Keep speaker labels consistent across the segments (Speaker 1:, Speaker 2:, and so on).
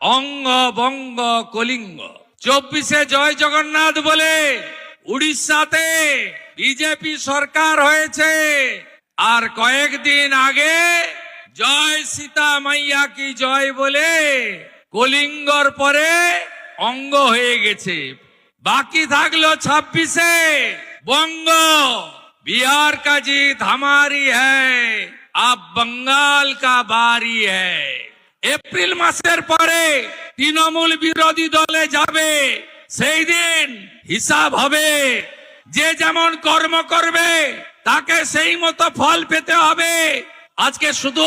Speaker 1: অঙ্গ বঙ্গ কলিঙ্গ। 24-এ জয় জগন্নাথ বলে উড়িষ্যাতে বিজেপি সরকার হয়েছে, আর কয়েকদিন আগে জয় সীতা মাইয়া কি জয় বলে কলিঙ্গর পরে অঙ্গ হয়ে গেছে। বাকি থাকলো 26-এ বঙ্গ। बिहार का जीत हमारी है, अब बंगाल का बारी है। এপ্রিল মাসের পরে তৃণমূল বিরোধী দলে যাবে, সেই দিন হিসাব হবে। যে যেমন কর্ম করবে তাকে সেই মতো ফল পেতে হবে। আজকে শুধু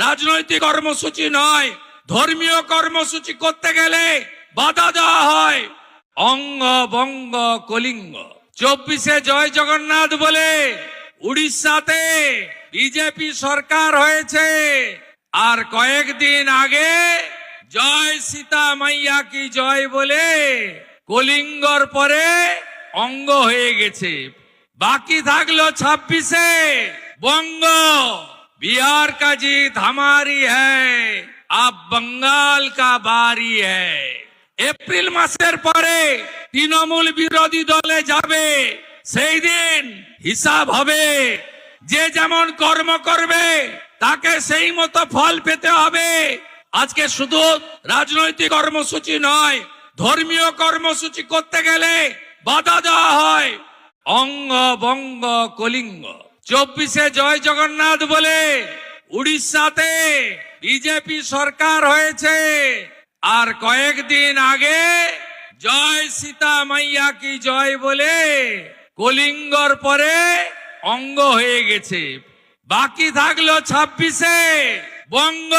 Speaker 1: রাজনৈতিক কর্মসূচি নয়, ধর্মীয় কর্মসূচি করতে গেলে বাধা দেওয়া হয়। অঙ্গ বঙ্গ কলিঙ্গ। 24-এ জয় জগন্নাথ বলে উড়িষ্যাতে বিজেপি সরকার হয়েছে, আর কয়েকদিন আগে জয় সীতা মাইয়া কি জয় বলে কলিঙ্গর পরে অঙ্গ হয়ে গেছে। বাকি থাকলো 26-এ বঙ্গ। बिहार का जीत हमारी है, अब बंगाल का बारी है। এপ্রিল মাসের পরে তৃণমূল বিরোধী দলে যাবে, সেই দিন হিসাব হবে। যে যেমন কর্ম করবে তাকে সেই মতো ফল পেতে হবে। আজকে শুধু রাজনৈতিক কর্মসূচি নয়, ধর্মীয় কর্মসূচি করতে গেলে বাধা দেওয়া হয়। অঙ্গ বঙ্গ কলিঙ্গ। 24-এ জয় জগন্নাথ বলে উড়িষ্যাতে বিজেপি সরকার হয়েছে, আর কয়েকদিন আগে জয় সীতা মাইয়া কি জয় বলে কলিঙ্গর পরে অঙ্গ হয়ে গেছে। বাকি থাকলো 26-এ বঙ্গ।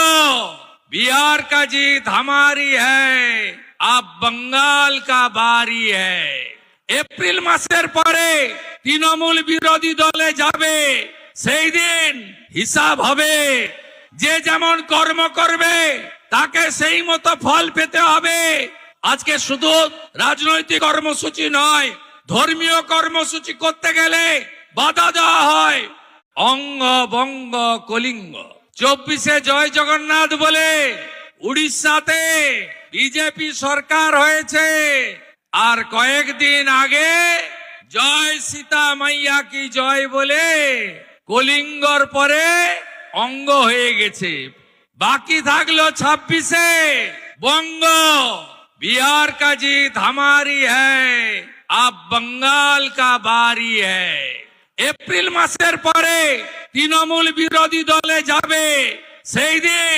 Speaker 1: बिहार का जीत हमारी है, अब बंगाल का बारी है। এপ্রিল মাসের পরে তৃণমূল বিরোধী দলে যাবে, সেই দিন হিসাব হবে। যে যেমন কর্ম করবে তাকে সেই মতো ফল পেতে হবে। আজকে শুধু রাজনৈতিক কর্মসূচি নয়, ধর্মীয় কর্মসূচি করতে গেলে বাধা দেওয়া হয়। অঙ্গ বঙ্গ কলিঙ্গ। 24-এ জয় জগন্নাথ বলে উড়িষ্যাতে বিজেপি সরকার হয়েছে, আর কয়েকদিন আগে জয় সীতা মাইয়া কি জয় বলে কলিঙ্গর পরে অঙ্গ হয়ে গেছে। বাকি থাকলো 26-এ বঙ্গ। बिहार का जीत हमारी है, अब बंगाल का बारी है। এপ্রিল মাসের পরে তৃণমূল বিরোধী দলে যাবে, সেই দিন